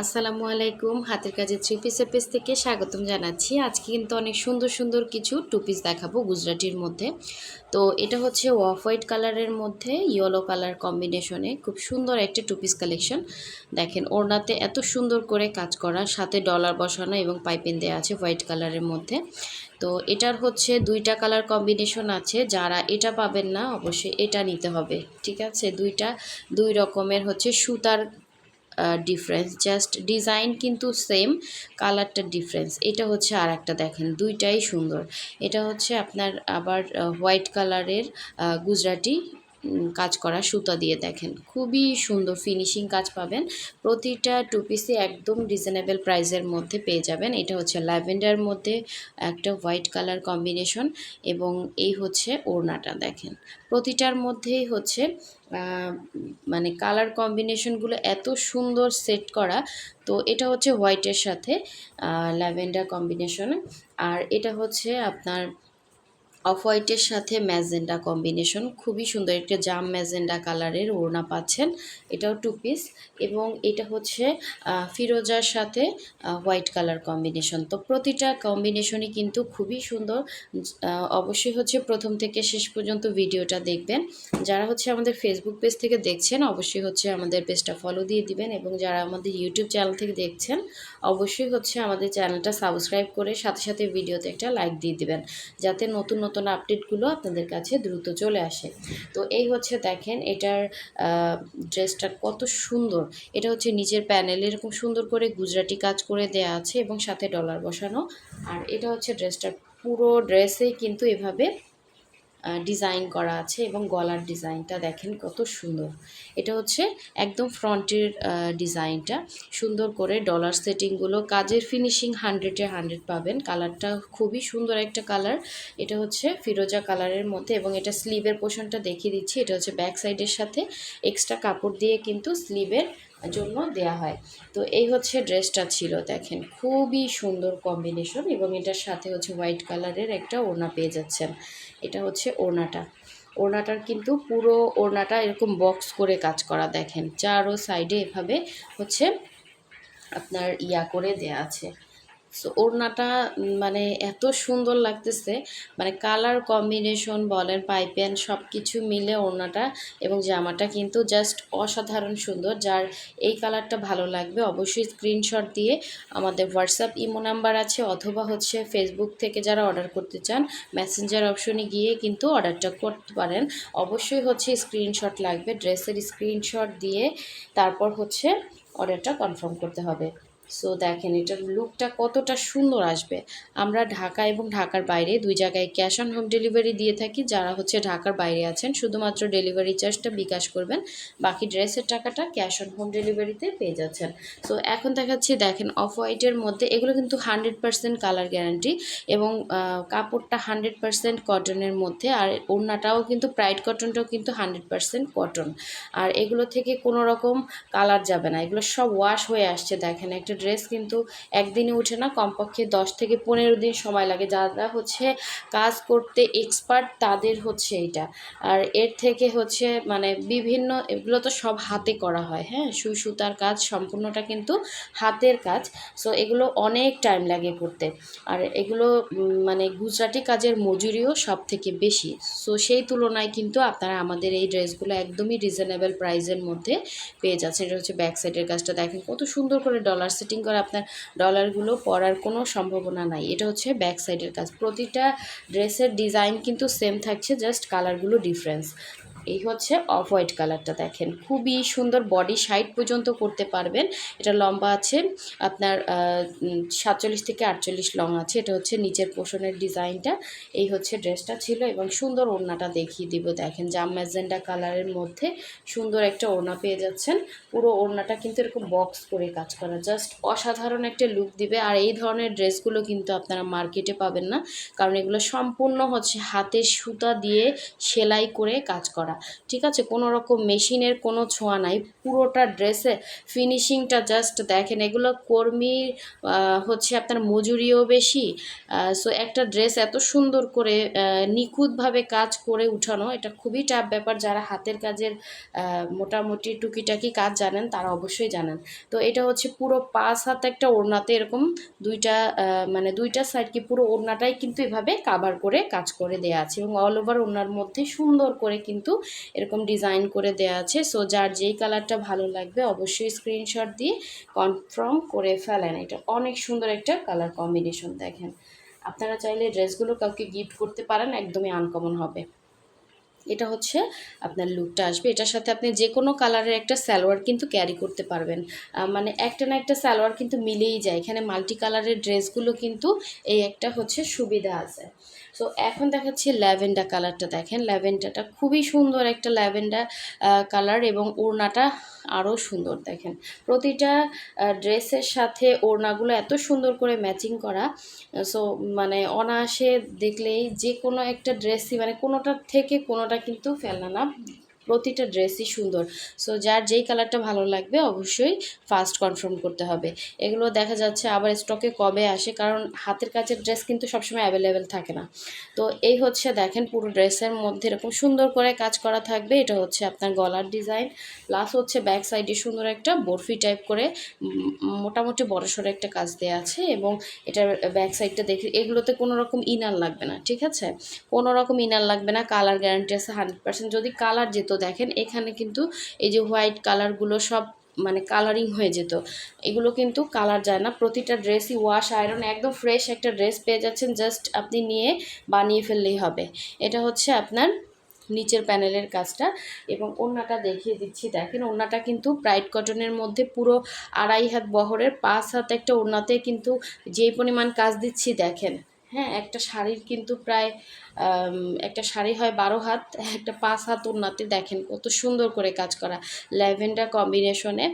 আসসালামু আলাইকুম। হাতের কাজের থ্রি পিসের পেজ থেকে স্বাগতম জানাচ্ছি। আজকে কিন্তু অনেক সুন্দর সুন্দর কিছু টু পিস দেখাবো গুজরাটির মধ্যে। তো এটা হচ্ছে অফ হোয়াইট কালারের মধ্যে ইয়েলো কালার কম্বিনেশনে খুব সুন্দর একটা টু পিস কালেকশন। দেখেন ওড়নাতে এত সুন্দর করে কাজ করা, সাথে ডলার বসানো এবং পাইপিং দেওয়া আছে হোয়াইট কালারের মধ্যে। তো এটার হচ্ছে দুইটা কালার কম্বিনেশন আছে, যারা এটা পাবেন না অবশ্যই এটা নিতে হবে, ঠিক আছে। দুই রকমের হচ্ছে সুতার ডিফারেন্স, জাস্ট ডিজাইন কিন্তু সেম, কালারটা ডিফারেন্স। এটা হচ্ছে আর একটা, দেখেন দুইটাই সুন্দর। এটা হচ্ছে আপনার আবার হোয়াইট কালারের গুজরাটি কাজ করা সুতা দিয়ে, দেখেন খুবই সুন্দর ফিনিশিং কাজ পাবেন। প্রতিটা টু পিসে একদম রিজনেবল প্রাইসের মধ্যে পেয়ে যাবেন। এটা হচ্ছে ল্যাভেন্ডার মধ্যে একটা হোয়াইট কালার কম্বিনেশন, এবং এই হচ্ছে ওড়নাটা। দেখেন প্রতিটার মধ্যেই হচ্ছে মানে কালার কম্বিনেশনগুলো এত সুন্দর সেট করা। তো এটা হচ্ছে হোয়াইটের সাথে ল্যাভেন্ডার কম্বিনেশনে, আর এটা হচ্ছে আপনার অফ হোয়াইটের সাথে ম্যাজেন্ডা কম্বিনেশন, খুবই সুন্দর একটা জাম ম্যাজেন্ডা কালারের ওড়না পাচ্ছেন। এটাও টু পিস, এবং এটা হচ্ছে ফিরোজার সাথে হোয়াইট কালার কম্বিনেশন। তো প্রতিটা কম্বিনেশনই কিন্তু খুবই সুন্দর। অবশ্যই হচ্ছে প্রথম থেকে শেষ পর্যন্ত ভিডিওটা দেখবেন। যারা হচ্ছে আমাদের ফেসবুক পেজ থেকে দেখছেন অবশ্যই হচ্ছে আমাদের পেজটা ফলো দিয়ে দিবেন, এবং যারা আমাদের ইউটিউব চ্যানেল থেকে দেখছেন অবশ্যই হচ্ছে আমাদের চ্যানেলটা সাবস্ক্রাইব করে সাথে সাথে ভিডিওতে একটা লাইক দিয়ে দিবেন, যাতে নতুন নতুন আপডেটগুলো আপনাদের কাছে দ্রুত চলে আসে। তো এই হচ্ছে দেখেন এটার ড্রেসটা কত সুন্দর। এটা হচ্ছে নিচের প্যানেলে এরকম সুন্দর করে গুজরাটি কাজ করে দেয়া আছে এবং সাথে ডলার বসানো। আর এটা হচ্ছে ড্রেসটার পুরো ড্রেসেই কিন্তু এভাবে ডিজাইন করা আছে, এবং গলার ডিজাইনটা দেখেন কত সুন্দর। এটা হচ্ছে একদম ফ্রন্টের ডিজাইনটা, সুন্দর করে ডলার সেটিংগুলো, কাজের ফিনিশিং 100-এ 100 পাবেন। কালারটা খুবই সুন্দর একটা কালার। এটা হচ্ছে ফিরোজা কালারের মধ্যে, এবং এটা স্লিভের পোর্শনটা দেখিয়ে দিচ্ছি। এটা হচ্ছে ব্যাক সাইডের সাথে এক্সট্রা কাপড় দিয়ে কিন্তু স্লিভের জন্য দেয়া হয়। তো এই হচ্ছে ড্রেসটা ছিল, দেখেন খুবই সুন্দর কম্বিনেশন, এবং এটার সাথে হচ্ছে হোয়াইট কালারের একটা ওড়না পেয়ে যাচ্ছেন। এটা হচ্ছে ওড়নাটার কিন্তু পুরো ওড়নাটা এরকম বক্স করে কাজ করা, দেখেন চারো সাইডে এভাবে হচ্ছে আপনার করে দেয়া আছে। সো ওড়নাটা মানে এত সুন্দর লাগতেছে, মানে কালার কম্বিনেশন বলেন, পাইপেন সব কিছু মিলে ওড়নাটা এবং জামাটা কিন্তু জাস্ট অসাধারণ সুন্দর। যার এই কালারটা ভালো লাগবে অবশ্যই স্ক্রিনশট দিয়ে আমাদের হোয়াটসঅ্যাপ ইমো নাম্বার আছে, অথবা হচ্ছে ফেসবুক থেকে যারা অর্ডার করতে চান মেসেঞ্জার অপশনে গিয়ে কিন্তু অর্ডারটা করতে পারেন। অবশ্যই হচ্ছে স্ক্রিনশট লাগবে, ড্রেসের স্ক্রিনশট দিয়ে তারপর হচ্ছে অর্ডারটা কনফার্ম করতে হবে। সো দেখেন এটার লুকটা কতটা সুন্দর আসবে। আমরা ঢাকা এবং ঢাকার বাইরে দুই জায়গায় ক্যাশ অন হোম ডেলিভারি দিয়ে থাকি। যারা হচ্ছে ঢাকার বাইরে আছেন শুধুমাত্র ডেলিভারি চার্জটা বিকাশ করবেন, বাকি ড্রেসের টাকাটা ক্যাশ অন হোম ডেলিভারিতে পেয়ে যাচ্ছেন। সো এখন দেখাচ্ছি, দেখেন অফ হোয়াইটের মধ্যে এগুলো কিন্তু 100% কালার গ্যারান্টি, এবং কাপড়টা 100% কটনের মধ্যে, আর ওড়নাটাও কিন্তু প্রাইড কটনটাও কিন্তু 100% কটন। আর এগুলো থেকে কোনো রকম কালার যাবে না, এগুলো সব ওয়াশ হয়ে আসছে। দেখেন একটা ড্রেস কিন্তু একদিনে উঠে না, কমপক্ষে 10 থেকে 15 দিন সময় লাগে। যারা হচ্ছে কাজ করতে এক্সপার্ট তাদের হচ্ছে এটা। আর এর থেকে হচ্ছে মানে বিভিন্ন, এগুলো তো সব হাতে করা হয়, হ্যাঁ, সুই সুতার কাজ সম্পূর্ণটা কিন্তু হাতের কাজ। সো এগুলো অনেক টাইম লাগে করতে, আর এগুলো মানে গুজরাটি কাজের মজুরিও সব থেকে বেশি। সো সেই তুলনায় কিন্তু আপনারা আমাদের এই ড্রেসগুলো একদমই রিজনেবল প্রাইসের মধ্যে পেয়ে যাচ্ছেন। এটা হচ্ছে ব্যাক সাইডের কাজটা, দেখেন কত সুন্দর করে ডলার সেটিং করা, আপনার ডলারগুলো পরার কোনো সম্ভাবনা নাই। এটা হচ্ছে ব্যাক সাইডের কাজ। প্রতিটা ড্রেসের ডিজাইন কিন্তু সেম থাকছে, জাস্ট কালারগুলো ডিফারেন্স। এই হচ্ছে অফ হোয়াইট কালারটা, দেখেন খুবই সুন্দর, বডি সাইড পর্যন্ত করতে পারবেন। এটা লম্বা আছে আপনার 47 থেকে 48 লং আছে। এটা হচ্ছে নিচের পোর্শনের ডিজাইনটা। এই হচ্ছে ড্রেসটা ছিল, এবং সুন্দর ওড়নাটা দেখিয়ে দিব। দেখেন জাম ম্যাজেন্ডা কালারের মধ্যে সুন্দর একটা ওড়না পেয়ে যাচ্ছেন। পুরো ওড়নাটা কিন্তু এরকম বক্স করে কাজ করা, জাস্ট অসাধারণ একটা লুক দিবে। আর এই ধরনের ড্রেসগুলো কিন্তু আপনারা মার্কেটে পাবেন না, কারণ এগুলো সম্পূর্ণ হচ্ছে হাতের সুতা দিয়ে সেলাই করে কাজ করা। করা, ঠিক আছে? কোনো রকম মেশিনের কোনো ছোঁয়া নাই, পুরোটা ড্রেসে ফিনিশিংটা জাস্ট দেখেন। এগুলো কর্মীর হচ্ছে আপনার মজুরিও বেশি। সো একটা ড্রেস এত সুন্দর করে নিখুঁতভাবে কাজ করে উঠানো, এটা খুবই টাফ ব্যাপার। যারা হাতের কাজের মোটামুটি টুকিটাকি কাজ জানেন তারা অবশ্যই জানেন। তো এটা হচ্ছে পুরো 5 হাত একটা ওড়নাতে এরকম দুইটা মানে দুইটা সাইড কি পুরো ওড়নাটাই কিন্তু এভাবে কাভার করে কাজ করে দেওয়া আছে, এবং অল ওভার ওড়নার মধ্যে সুন্দর করে কিন্তু এরকম ডিজাইন করে দেওয়া আছে। সো যার যেই কালারটা ভালো লাগবে অবশ্যই স্ক্রিনশট দিয়ে কনফার্ম করে ফেলেন। এটা অনেক সুন্দর একটা কালার কম্বিনেশন। দেখেন, আপনারা চাইলে ড্রেসগুলো কাউকে গিফট করতে পারেন, একদমই আনকমন হবে। এটা হচ্ছে আপনার লুকটা আসবে। এটার সাথে আপনি যে কোনো কালারের একটা সালোয়ার কিন্তু ক্যারি করতে পারবেন। মানে একটা না একটা সালোয়ার কিন্তু মিলেই যায়। এখানে মাল্টি কালারের ড্রেসগুলো কিন্তু এই একটা হচ্ছে সুবিধা আছে। সো এখন দেখাচ্ছি ল্যাভেন্ডার কালারটা। দেখেন, ল্যাভেন্ডারটা খুবই সুন্দর একটা ল্যাভেন্ডার কালার, এবং ওড়নাটা আরও সুন্দর। দেখেন, প্রতিটা ড্রেসের সাথে ওড়নাগুলো এত সুন্দর করে ম্যাচিং করা। সো মানে অনায়াসে দেখলেই যে কোনো একটা ড্রেসই মানে কোনোটার থেকে কোনোটা কিন্তু ফেলনা না, প্রতিটা ড্রেসই সুন্দর। সো যার যেই কালারটা ভালো লাগবে অবশ্যই ফার্স্ট কনফার্ম করতে হবে। এগুলো দেখা যাচ্ছে আবার স্টকে কবে আসে, কারণ হাতের কাছের ড্রেস কিন্তু সবসময় অ্যাভেলেবেল থাকে না। তো এই হচ্ছে দেখেন, পুরো ড্রেসের মধ্যে এরকম সুন্দর করে কাজ করা থাকবে। এটা হচ্ছে আপনার গলার ডিজাইন, প্লাস হচ্ছে ব্যাক সাইডে সুন্দর একটা বরফি টাইপ করে মোটামুটি বড়সড় একটা কাজ দেওয়া আছে, এবং এটার ব্যাক সাইডটা দেখে এগুলোতে কোনো রকম ইনার লাগবে না, ঠিক আছে? কোনো রকম ইনার লাগবে না, কালার গ্যারান্টি আছে 100%। যদি কালার যেত, দেখেন এখানে কিন্তু এই যে হোয়াইট কালারগুলো সব মানে কালারিং হয়ে যেত, এগুলো কিন্তু কালার যায় না। প্রতিটা ড্রেসই ওয়াশ আয়রন একদম ফ্রেশ একটা ড্রেস পেয়ে যাচ্ছেন, জাস্ট আপনি নিয়ে বানিয়ে ফেললেই হবে। এটা হচ্ছে আপনার নিচের প্যানেলের কাজটা, এবং ওড়নাটা দেখিয়ে দিচ্ছি। দেখেন, ওড়নাটা কিন্তু ব্রাইট কটনের মধ্যে পুরো 2.5 হাত বহরের 5 হাত একটা ওড়নাতে কিন্তু যেই পরিমাণ কাজ দিচ্ছি দেখেন। হ্যাঁ, একটা শাড়ির কিন্তু প্রায় একটা শাড়ি হয় 12 হাত, একটা 5 হাত ওড়নাতে দেখেন কত সুন্দর করে কাজ করা ল্যাভেন্ডার কম্বিনেশনে।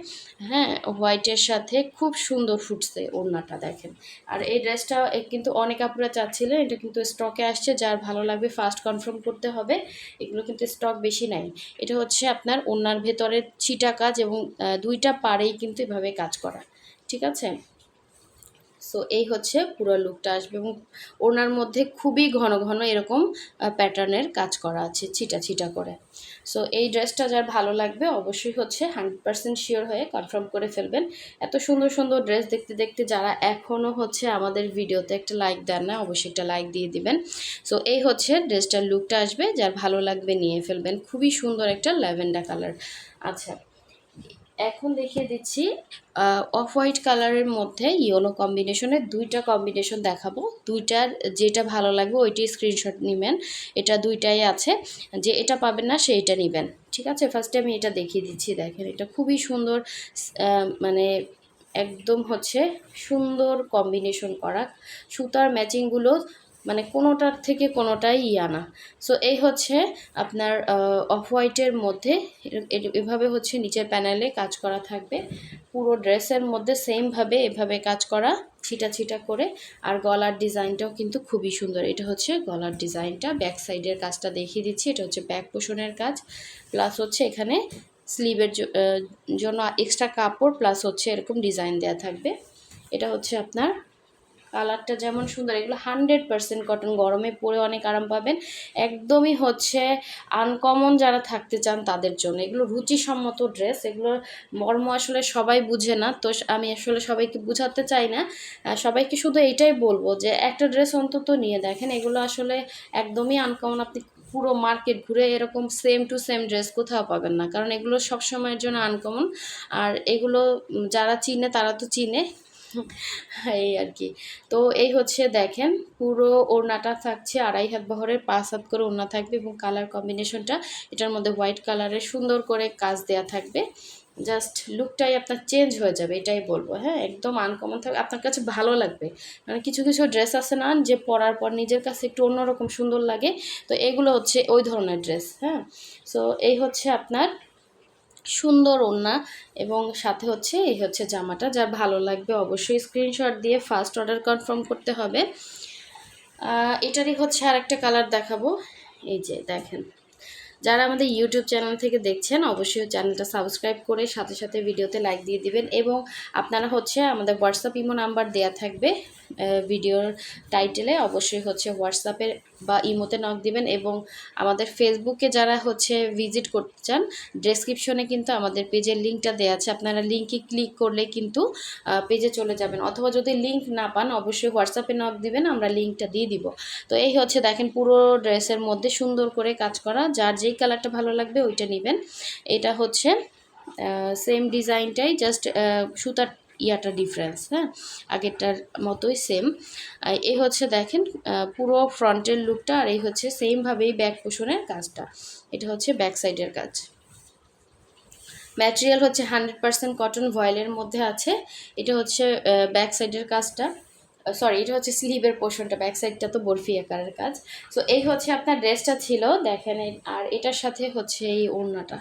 হ্যাঁ, হোয়াইটের সাথে খুব সুন্দর ফুটছে ওড়নাটা। দেখেন, আর এই ড্রেসটা কিন্তু অনেক আপুরা চাচ্ছিলেন, এটা কিন্তু স্টকে আসছে। যার ভালো লাগবে ফার্স্ট কনফার্ম করতে হবে, এগুলো কিন্তু স্টক বেশি নাই। এটা হচ্ছে আপনার ওড়নার ভেতরের ছিটা কাজ, এবং দুইটা পাড়েই কিন্তু এভাবে কাজ করা, ঠিক আছে? সো এই হচ্ছে পুরো লুকটা আসবে, এবং ওনার মধ্যে খুবই ঘন ঘন এরকম প্যাটার্নের কাজ করা আছে ছিটা ছিটা করে। সো এই ড্রেসটা যার ভালো লাগবে অবশ্যই হচ্ছে 100% শিওর হয়ে কনফার্ম করে ফেলবেন। এত সুন্দর সুন্দর ড্রেস দেখতে দেখতে যারা এখনও হচ্ছে আমাদের ভিডিওতে একটা লাইক দেন না, অবশ্যই একটা লাইক দিয়ে দিবেন। সো এই হচ্ছে ড্রেসটার লুকটা আসবে, যার ভালো লাগবে নিয়ে ফেলবেন। খুবই সুন্দর একটা ল্যাভেন্ডার কালার। আচ্ছা, এখন দেখিয়ে দিচ্ছি অফ হোয়াইট কালারের মধ্যে ইয়েলো কম্বিনেশনের দুইটা কম্বিনেশন দেখাবো। দুইটার যেটা ভালো লাগবে ওইটাই স্ক্রিনশট নেবেন। এটা দুইটাই আছে, যে এটা পাবেন না সেইটা নেবেন, ঠিক আছে? ফার্স্টে আমি এটা দেখিয়ে দিচ্ছি। দেখেন, এটা খুবই সুন্দর, মানে একদম হচ্ছে সুন্দর কম্বিনেশন করা, সুতার ম্যাচিংগুলো মানে কোনোটার থেকে কোনোটাই না। সো এই হচ্ছে আপনার অফ হোয়াইটের মধ্যে এভাবে হচ্ছে নিচের প্যানেলে কাজ করা থাকবে। পুরো ড্রেসের মধ্যে সেমভাবে এভাবে কাজ করা ছিটা ছিটা করে। আর গলার ডিজাইনটাও কিন্তু খুবই সুন্দর। এটা হচ্ছে গলার ডিজাইনটা, ব্যাক সাইডের কাজটা দেখিয়ে দিচ্ছি। এটা হচ্ছে ব্যাক পোষণের কাজ, প্লাস হচ্ছে এখানে স্লিভের জন্য এক্সট্রা কাপড়, প্লাস হচ্ছে এরকম ডিজাইন দেওয়া থাকবে। এটা হচ্ছে আপনার কালারটা যেমন সুন্দর, এগুলো 100% কটন, গরমে পরে অনেক আরাম পাবেন। একদমই হচ্ছে আনকমন যারা থাকতে চান তাদের জন্য এগুলো রুচিসম্মত ড্রেস। এগুলোর মর্ম আসলে সবাই বুঝে না, তো আমি আসলে সবাইকে বুঝাতে চাই না। সবাইকে শুধু এইটাই বলবো যে একটা ড্রেস অন্তত নিয়ে দেখেন, এগুলো আসলে একদমই আনকমন। আপনি পুরো মার্কেট ঘুরে এরকম সেম টু সেম ড্রেস কোথাও পাবেন না, কারণ এগুলো সব সময়ের জন্য আনকমন। আর এগুলো যারা চিনে তারা তো চিনে, এই আর কি। তো এই হচ্ছে দেখেন, পুরো ওড়নাটা থাকছে 2.5 হাত বহরের 5 হাত করে ওড়না থাকবে, এবং কালার কম্বিনেশনটা এটার মধ্যে হোয়াইট কালারের সুন্দর করে কাজ দেওয়া থাকবে। জাস্ট লুকটাই আপনার চেঞ্জ হয়ে যাবে, এটাই বলবো। হ্যাঁ, একদম আনকমন থাকবে, আপনার কাছে ভালো লাগবে। মানে কিছু কিছু ড্রেস আছে না যে পরার পর নিজের কাছে একটু অন্যরকম সুন্দর লাগে, তো এগুলো হচ্ছে ওই ধরনের ড্রেস। হ্যাঁ, সো এই হচ্ছে আপনার সুন্দর ওড়না, এবং সাথে হচ্ছে এই হচ্ছে জামাটা। যার ভালো লাগবে অবশ্যই স্ক্রিনশট দিয়ে ফার্স্ট অর্ডার কনফার্ম করতে হবে। এটারই হচ্ছে আরেকটা কালার দেখাবো। এই যে দেখেন, যারা আমাদের ইউটিউব চ্যানেল থেকে দেখছেন অবশ্যই চ্যানেলটা সাবস্ক্রাইব করে সাথে সাথে ভিডিওতে লাইক দিয়ে দিবেন, এবং আপনারা হচ্ছে আমাদের হোয়াটসঅ্যাপ ইমো নাম্বার দেয়া থাকবে ভিডিওর টাইটেলে, অবশ্যই হচ্ছে হোয়াটসঅ্যাপের বা ইমোতে নক দিবেন। এবং আমাদের ফেসবুকে যারা হচ্ছে ভিজিট করতে চান, ডেসক্রিপশনে কিন্তু আমাদের পেজের লিঙ্কটা দেওয়া আছে, আপনারা লিঙ্কে ক্লিক করলে কিন্তু পেজে চলে যাবেন, অথবা যদি লিঙ্ক না পান অবশ্যই হোয়াটসঅ্যাপে নক দিবেন, আমরা লিঙ্কটা দিয়ে দিব। তো এই হচ্ছে দেখেন পুরো ড্রেসের মধ্যে সুন্দর করে কাজ করা, যার যেই কালারটা ভালো লাগবে ওইটা নেবেন। এটা হচ্ছে সেম ডিজাইনটাই, জাস্ট সুতার ইয়াটা ডিফারেন্স, হ্যাঁ, আগেরটার মতোই সেম। এই হচ্ছে দেখেন পুরো ফ্রন্টের লুকটা, আর এই হচ্ছে সেমভাবেই ব্যাক পোষণের কাজটা। এটা হচ্ছে ব্যাক সাইডের কাজ। ম্যাটেরিয়াল হচ্ছে 100% কটন ভয়েলের মধ্যে আছে। এটা হচ্ছে ব্যাক সাইডের কাজটা, সরি এটা হচ্ছে স্লিভের পোর্শনটা, ব্যাক সাইডটা তো বরফি আকারের কাজ। সো এই হচ্ছে আপনার ড্রেসটা ছিল দেখেন। আর এটার সাথে হচ্ছে এই ওড়নাটা,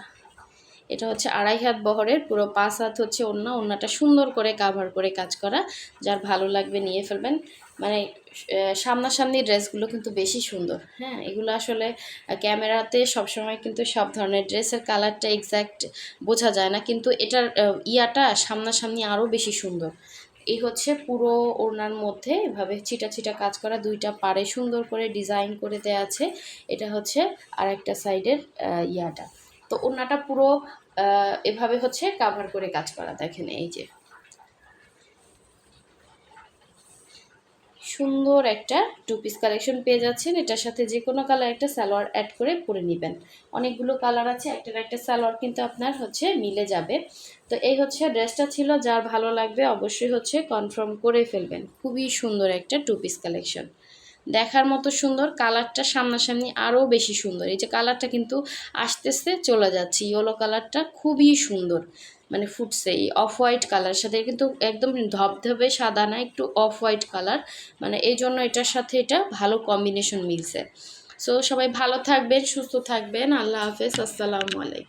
এটা হচ্ছে 2.5 হাত বহরের, পুরো 5 হাত হচ্ছে ওড়নাটা সুন্দর করে কাভার করে কাজ করা, যার ভালো লাগবে নিয়ে ফেলবেন। মানে সামনাসামনি ড্রেসগুলো কিন্তু বেশি সুন্দর, হ্যাঁ, এগুলো আসলে ক্যামেরাতে সবসময় কিন্তু সব ধরনের ড্রেসের কালারটা এক্স্যাক্ট বোঝা যায় না, কিন্তু এটার ইয়াটা সামনাসামনি আরও বেশি সুন্দর। এই হচ্ছে পুরো ওড়নার মধ্যে এভাবে ছিটা ছিটা কাজ করা, দুইটা পাড়ে সুন্দর করে ডিজাইন করে দেওয়া আছে। এটা হচ্ছে আরেকটা সাইডের ইয়াটা। তো ওড়নাটা পুরো এভাবে হচ্ছে কাভার করে কাজ করা, দেখেন এই যে সুন্দর একটা টু পিস কালেকশন পেয়ে যাচ্ছেন। এটার সাথে যে কোনো কালার একটা সালোয়ার অ্যাড করে পরে নেবেন। অনেকগুলো কালার আছে, একটার একটা সালোয়ার কিন্তু আপনার হচ্ছে মিলে যাবে। তো এই হচ্ছে ড্রেসটা ছিল, যার ভালো লাগবে অবশ্যই হচ্ছে কনফার্ম করে ফেলবেন। খুবই সুন্দর একটা টু পিস কালেকশন, দেখার মতো সুন্দর, কালারটা সামনাসামনি আরও বেশি সুন্দর। এই যে কালারটা কিন্তু আসতেছে চলে যাচ্ছে, ইয়েলো কালারটা খুবই সুন্দর, মানে ফুটছে এই অফ হোয়াইট কালার সাথে, কিন্তু একদম ধবধবে সাদা না, একটু অফ হোয়াইট কালার, মানে এই জন্য এটার সাথে এটা ভালো কম্বিনেশন মিলছে। সো সবাই ভালো থাকবেন, সুস্থ থাকবেন, আল্লাহ হাফেজ, আসসালামু আলাইকুম।